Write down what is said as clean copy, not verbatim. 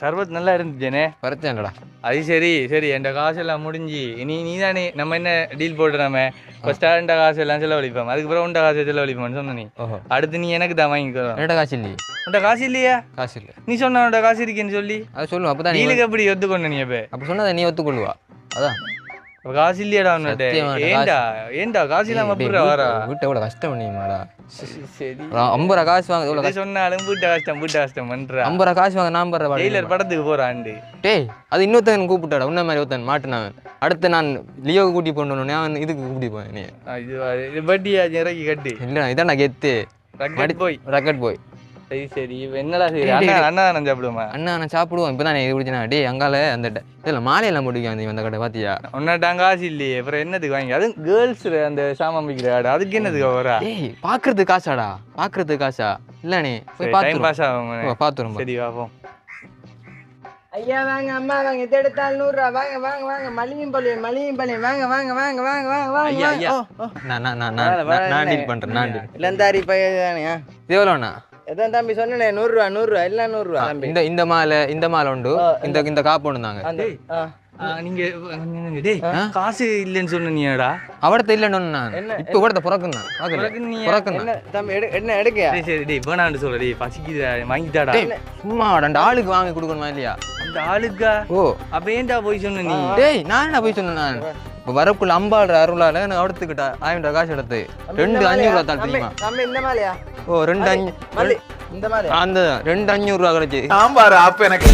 சர்பத் நல்லா இருந்துச்சேனே. பிரச்சனைடா. அது சரி சரி, என் காசெல்லாம் முடிஞ்சு நீ தானே நம்ம என்ன டீல் போட்டுறாம ஃபர்ஸ்ட் என் காசு எல்லாம் செலவழிப்போம், அதுக்கப்புறம் உண்ட காசை செலவழிப்போம்னு சொன்ன நீ. அடுத்து நீ எனக்கு தான் வாங்கிக்கோ. என்னடா காசு இல்லையே. உன்ட காசு இல்லையா? காசு இல்லை. நீ சொன்ன உன்ட காசு இருக்கேன்னு சொல்லி அதை சொல்லுவோம். அப்போ தான் டீலுக்கு எப்படி ஒத்துக்கொண்ட நீ? எப்போ அப்போ சொன்னதை நீ ஒத்துக்கொள்ளுவா. அதான் காசு இல்லையாடா உன்னிட்ட? ஏண்டா காசு இல்லாம எப்படி வரா? வீட்டை எவ்வளோ கஷ்டம் நீமாடா. சரி 50 ரூபா காசு வாங்க எவ்வளோ சொன்னாலும் வீட்டு கஷ்டம் பண்றா. 50 ரூபா காசு வாங்க நான் பண்ற டெய்லர் படத்துக்கு போறான்டு. டேய் அது இன்னொருத்தன் கூப்பிட்டாடா. உன்ன மாதிரி ஒருத்தன் மாட்டினான். அடுத்து நான் லியோவுக்கு கூட்டி போனோம். நான் இதுக்கு கூட்டி போவேன். நீ இது பட்டியா இறக்கி கட்டு. இல்லை இதான் நான் கெத்து ரக்கெட் போய். சரி சரி, என்னடா சரி அண்ணா நான் சாப்பிடுவோமா? அண்ணா நான் சாப்பிடுவோம். இப்போ தான் இது பிடிச்சனா டே அங்கால அந்த இதில் மாலையெல்லாம் போட்டுக்காங்க அந்த கடை பார்த்தியா? ஒன்னாட்டாங்க காசு இல்லையே, அப்புறம் என்னதுக்கு வாங்கி? அதுவும் கேர்ள்ஸ் அந்த சாமான் விற்கிற ஆடு, அதுக்கு என்னதுக்கு வரா? ஏய் பார்க்கறதுக்கு காசாடா, பார்க்கறதுக்கு காசா இல்லைண்ணே? போய் டைம் பாஸ் ஆகும். பார்த்துரும். சரி வாப்போம். ஐயா வாங்க, அம்மா வாங்க, எது எடுத்தாலும் 100 ரூபா. வாங்க வாங்க வாங்க, மளிகையும் பாளையம் வாங்க வாங்க வாங்க வாங்க வாங்க வாங்க. ஐயா நான் டீல் பண்ணுறேன். நான் இளந்தாரி பையன் தானே. இது எவ்வளோண்ணா? எதான் தம்பி சொன்னேன், 100 ரூபா 100 ரூபா எல்லாம் 100 ரூபா தம்பி. இந்த மாலை உண்டு. இந்த காப்பு ஒன்று தாங்க. நீங்க காசு இல்லைன்னு சொன்னீங்கடா. அவடத்த இல்லைன்னு நான் இப்போ கூட பிறக்குண்ணா தம்பி என்ன எடுக்க? சரி டேய் வேணான்னு சொல்ல. டேய் பசிக்குது, வாங்கிட்டாடா. சும்மா 2 ஆளுக்கு வாங்கி கொடுக்கணுமா இல்லையா? அந்த ஆளுக்கா? ஓ அப்ப ஏன்டா போய் சொன்ன நீ? டேய் நான் என்ன போய் சொன்னேன்? நான் இப்போ வரக்குள்ள அம்பாள் அருளால நான் அவடத்துக்கிட்ட 1000 ரூபா காசு எடுத்து 2 500 ரூபா தான் தெரியுமா? தம்பி இந்த மாலையா? ஓ 2 5 இந்த மாலை அந்த 2 500 ரூபா கிடைச்சு. அப்ப எனக்கு